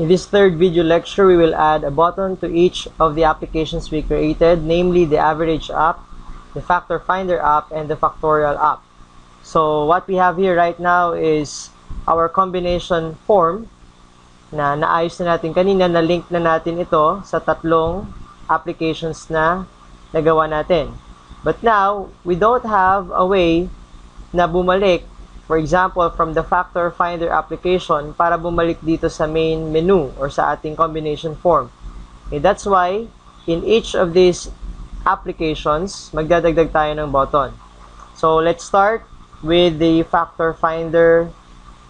In this third video lecture, we will add a button to each of the applications we created, namely the average app, the factor finder app, and the factorial app. So what we have here right now is our combination form na naayos na natin kanina, na link na natin ito sa tatlong applications na nagawa natin. But now, we don't have a way na bumalik, for example, from the factor finder application para bumalik dito sa main menu or sa ating combination form. Okay, that's why in each of these applications, magdadagdag tayo ng button. So let's start with the factor finder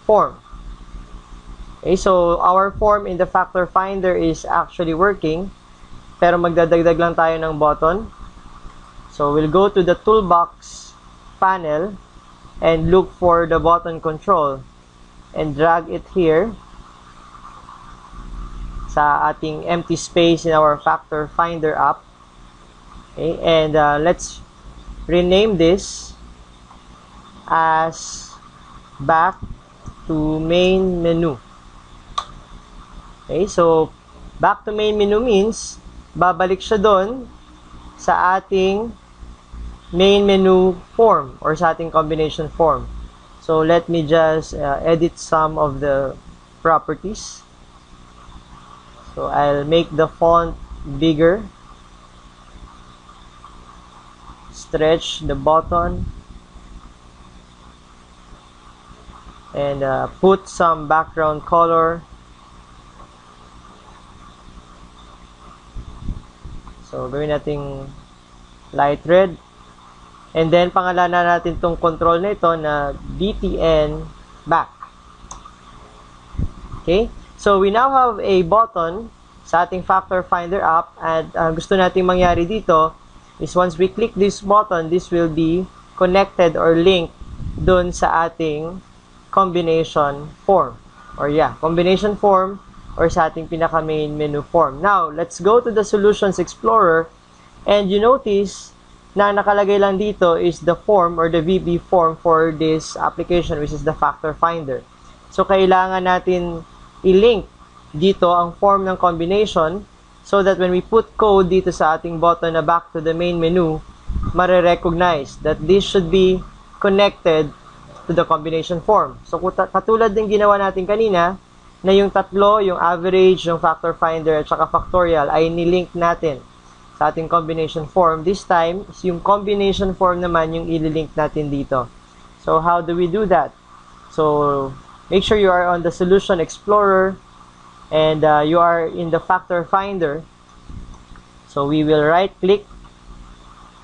form. Okay, so our form in the factor finder is actually working, pero magdadagdag lang tayo ng button. So we'll go to the toolbox panel and look for the button control and drag it here sa ating empty space in our factor finder app. Okay, and let's rename this as back to main menu. Okay, so back to main menu means babalik siya doon sa ating main menu form or sa ating combination form. So let me just edit some of the properties. So I'll make the font bigger, stretch the button, and put some background color. So gawin nating light red. And then, pangalanan natin itong control na ito na btn back. Okay? So, we now have a button sa ating factor finder app, and gusto nating mangyari dito is once we click this button, this will be connected or linked dun sa ating combination form. Or combination form or sa ating pinaka main menu form. Now, let's go to the Solutions Explorer, and you notice na nakalagay lang dito is the form or the VB form for this application, which is the factor finder. So, kailangan natin i-link dito ang form ng combination so that when we put code dito sa ating button na back to the main menu, mare-recognize that this should be connected to the combination form. So, katulad din ginawa natin kanina, na yung tatlo, yung average, yung factor finder, at saka factorial, ay nilink natin sa ating combination form. This time, yung combination form naman yung ililink natin dito. So, how do we do that? So, make sure you are on the Solution Explorer and you are in the Factor Finder. So, we will right-click,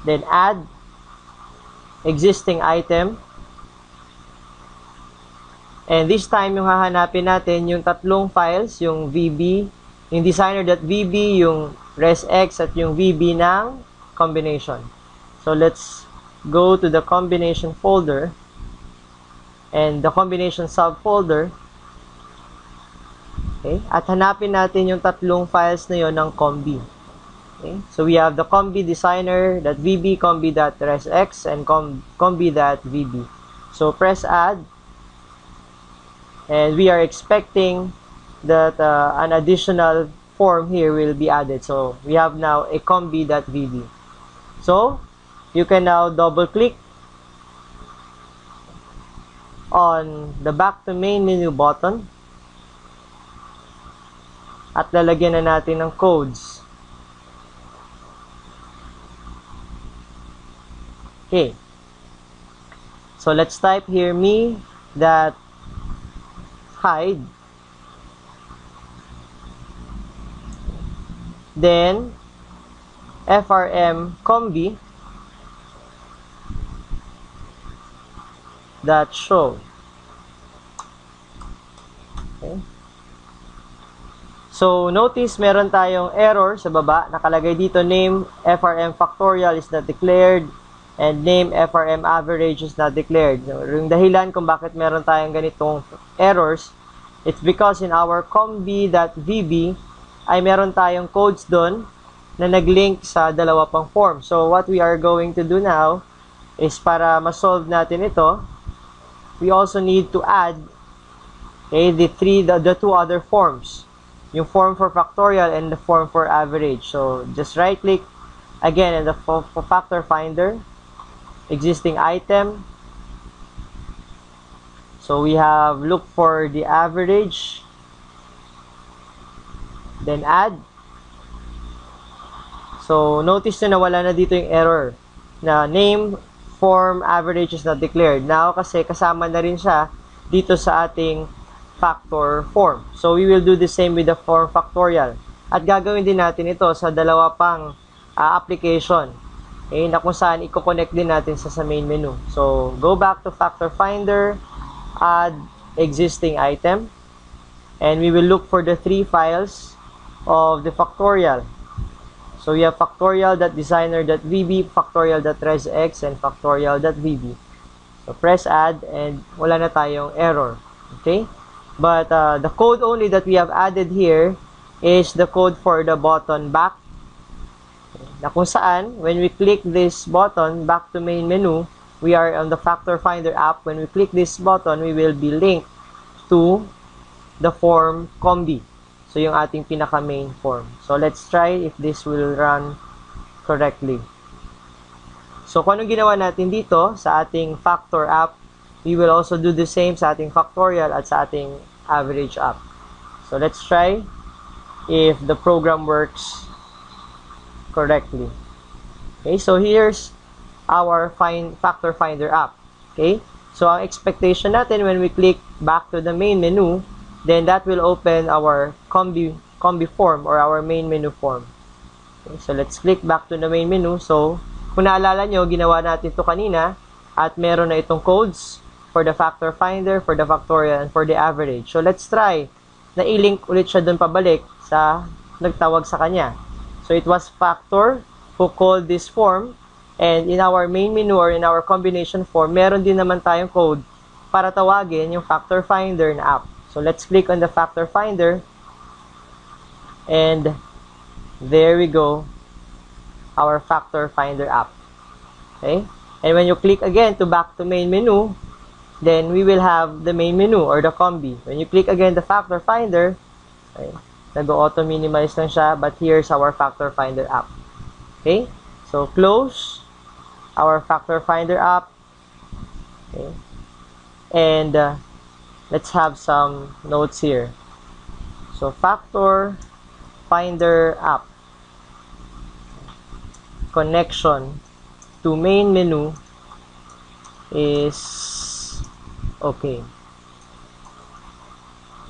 then add existing item. And this time, yung hahanapin natin yung tatlong files, yung VB, yung designer.vb, yung resx, at yung VB ng combination. So, let's go to the combination folder and the combination subfolder. Okay? At hanapin natin yung tatlong files na yon ng combi. Okay? So, we have the combi designer.vb, combi.resx, and combi.vb. So, press add. And we are expecting that an additional form here will be added. So, we have now a combi.vb. So, you can now double-click on the back to main menu button at lalagyan na natin ng codes. Okay. So, let's type here me.hide then frm combi dot show. Okay. So, notice meron tayong error sa baba. Nakalagay dito name frm factorial is not declared and name frm average is not declared. So, yung dahilan kung bakit meron tayong ganitong errors, it's because in our combi.vb ay meron tayong codes doon na nag-link sa dalawa pang form. So, what we are going to do now is para ma-solve natin ito, we also need to add the two other forms. yung form for factorial and the form for average. So, just right-click again in the factor finder, existing item. So, we have look for the average, then add. So, notice nyo na wala na dito yung error na name, form, average is not declared. Now, kasi kasama na rin siya dito sa ating factor form. So, we will do the same with the form factorial. At gagawin din natin ito sa dalawa pang application. Okay, na kung saan i-connect din natin sa main menu. So, go back to factor finder, add existing item, and we will look for the 3 files of the factorial. So, we have factorial.designer.vb, factorial.resx, and factorial.vb. So, press add, and wala na tayong error. Okay? But the code only that we have added here is the code for the button back. Na kung saan, when we click this button, back to main menu, we are on the Factor Finder app. When we click this button, we will be linked to the form combi. So, yung ating pinaka-main form. So, let's try if this will run correctly. So, kung anong ginawa natin dito sa ating Factor app, we will also do the same sa ating factorial at sa ating average app. So, let's try if the program works correctly. Okay, so here's our Factor Finder app. Okay, so ang expectation natin when we click back to the main menu, then that will open our combi form or our main menu form. Okay, so let's click back to the main menu. So, kung naalala nyo, ginawa natin ito kanina at meron na itong codes for the factor finder, for the factorial, and for the average. So, let's try na i-link ulit siya dun pabalik sa nagtawag sa kanya. So, it was factor who called this form, and in our main menu or in our combination form, meron din naman tayong code para tawagin yung factor finder na app. So, let's click on the factor finder, and there we go, our factor finder app. Okay? And when you click again to back to main menu, then we will have the main menu or the combi. When you click again the factor finder, okay, nag-auto minimize lang siya, but here's our factor finder app. Okay? So, close our factor finder app. Okay? And let's have some notes here. So, factor finder app. Connection to main menu is okay.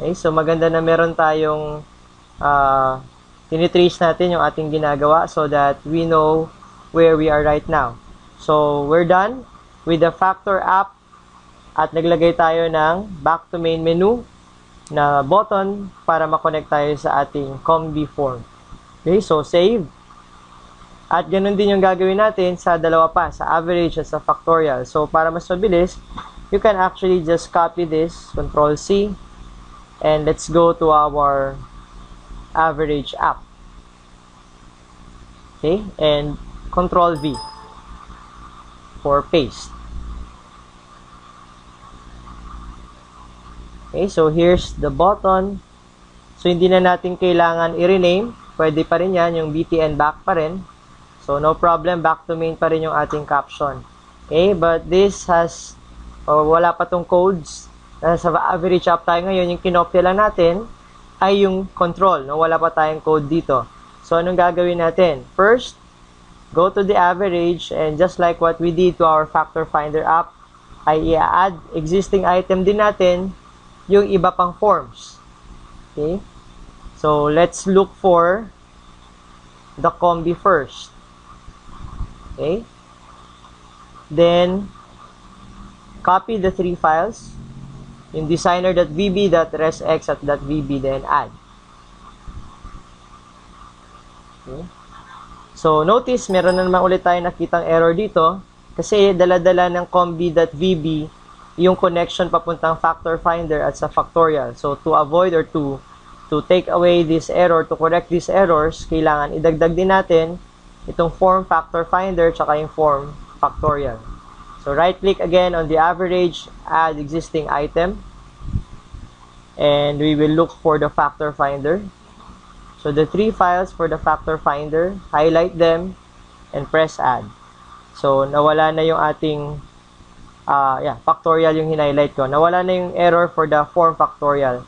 Okay, so maganda na meron tayong tinitrace natin yung ating ginagawa so that we know where we are right now. So, we're done with the factor app at naglagay tayo ng back to main menu na button para makonect tayo sa ating combi form. Okay, so save. At ganun din yung gagawin natin sa dalawa pa, sa average at sa factorial. So, para mas mabilis, you can actually just copy this, Control-C, and let's go to our average app. Okay, and Control-V for paste. Okay, so here's the button. So, hindi na natin kailangan i-rename. Pwede pa rin yan, yung BTN back pa rin. So, no problem, back to main pa rin yung ating caption. Okay, but this has, wala pa tong codes. Sa average app tayo ngayon, yung kinopya lang natin ay yung control. No? Wala pa tayong code dito. So, anong gagawin natin? First, go to the average, and just like what we did to our factor finder app, ay i-add existing item din natin yung iba pang forms. Okay? So, let's look for the combi first. Okay? Then, copy the 3 files, yung designer.vb, .resx, at .vb, then add. Okay? So, notice, meron na naman ulit tayo nakitang error dito kasi dala-dala ng combi.vb yung connection papuntang factor finder at sa factorial. So, to avoid or to take away this error, to correct these errors, kailangan idagdag din natin itong form factor finder tsaka yung form factorial. So, right-click again on the average, add existing item, and we will look for the factor finder. So the three files for the factor finder, highlight them and press add. So nawala na yung ating factorial yung hinighlight ko. Nawala na yung error for the form factorial.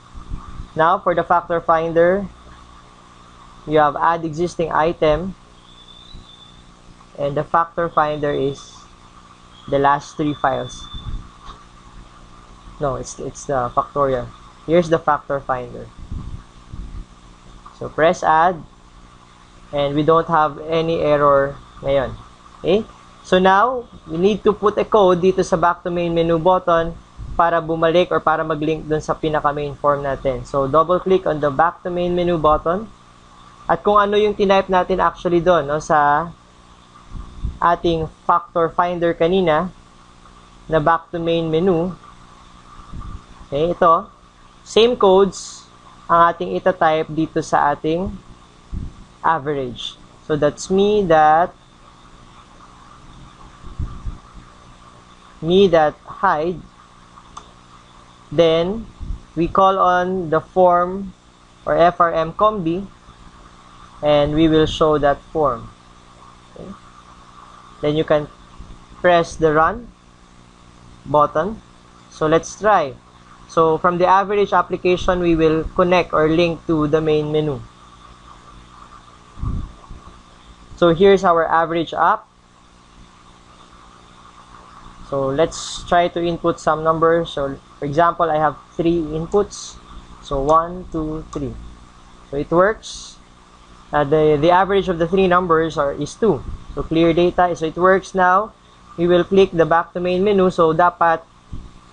Now for the factor finder, you have add existing item, and the factor finder is the last three files. No, it's the factorial. Here's the factor finder. So press add, and we don't have any error ngayon. Okay? So now, we need to put a code dito sa back to main menu button para bumalik or para mag-link dun sa pinaka main form natin. So double click on the back to main menu button. At kung ano yung tinype natin actually doon, no, sa ating factor finder kanina na back to main menu. Okay, ito. Same codes ang ating itatype dito sa ating average. So that's me that hide. Then we call on the form or FRM combi, and we will show that form. Okay. Then you can press the run button. So let's try. So from the average application, we will connect or link to the main menu. So here's our average app. So let's try to input some numbers. So for example, I have 3 inputs. So 1, 2, 3. So it works. The average of the 3 numbers is 2. So clear data. So it works now. We will click the back to main menu. So dapat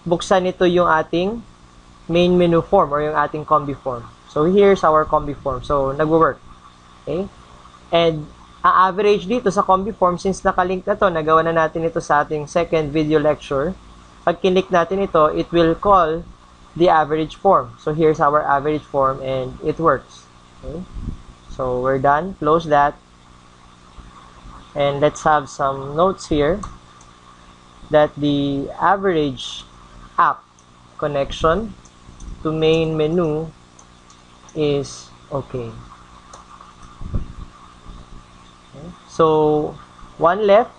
buksan ito yung ating main menu form or yung ating combi form. So here's our combi form. So nagwo-work. Okay? And ang average dito sa combi form, since nakalink na to, nagawa na natin ito sa ating second video lecture. Pag kinik natin ito, it will call the average form. So here's our average form and it works. Okay? So we're done. Close that. And let's have some notes here that the average app connection to main menu is okay. So, one left,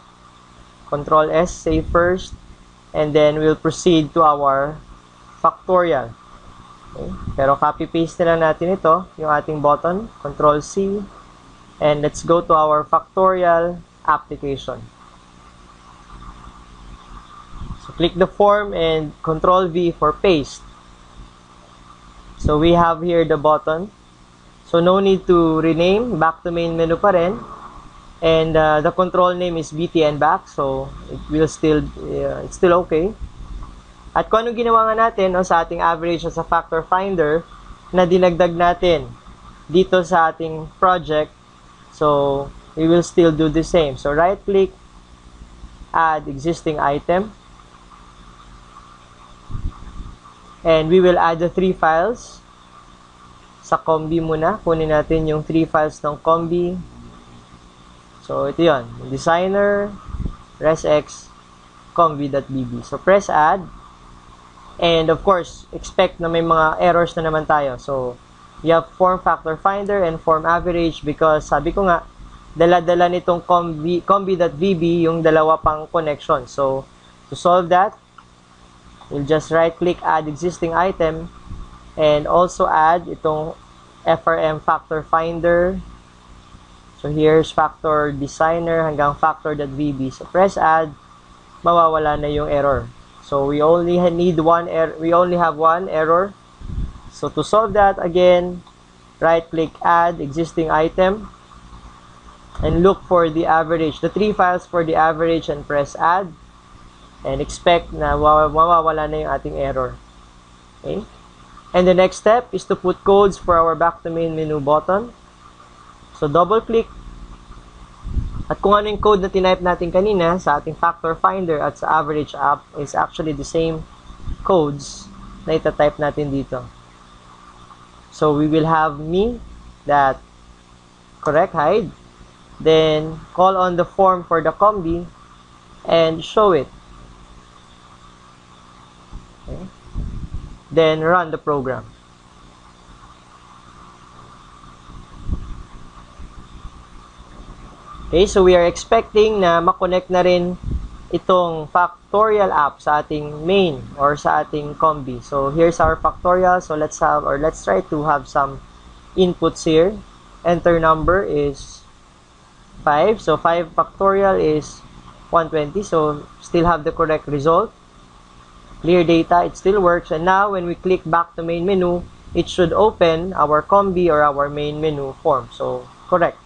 Control S, save first, and then we'll proceed to our factorial. Okay. Pero copy-paste na lang natin ito, yung ating button, Control C, and let's go to our factorial application. So, click the form and Control V for paste. So, we have here the button. So, no need to rename, back to main menu pa rin. And the control name is btn back, so it will still it's still okay. At kung anong ginawa nga natin sa ating average at sa factor finder na dinagdag natin dito sa ating project, so we will still do the same. So right click, add existing item, and we will add the 3 files sa combi muna. Kunin natin yung 3 files ng combi. So, ito yun. Designer, resx, combi.bb. So, press add. And, of course, expect na may mga errors na naman tayo. So, you have form factor finder and form average because, sabi ko nga, dala-dala nitong combi.bb yung dalawa pang connection. So, to solve that, we'll just right-click, add existing item, and also add itong FRM factor finder. So here's factor designer hanggang factor.vb. So press add, mawawala na yung error. So we only need we only have one error. So to solve that, again, right click, add existing item, and look for the average, the 3 files for the average, and press add, and expect na mawawala na yung ating error. Okay? And the next step is to put codes for our back to main menu button. So, double-click. At kung ano yung code na tinype natin kanina sa ating factor finder at sa average app is actually the same codes na itatype natin dito. So, we will have me that correct hide. Then, call on the form for the combi and show it. Okay. Then, run the program. Okay, so we are expecting na makonect na rin itong factorial app sa ating main or sa ating combi. So here's our factorial. So let's try to have some inputs here. Enter number is 5. So 5 factorial is 120. So still have the correct result. Clear data, it still works. And now when we click back to main menu, it should open our combi or our main menu form. So correct.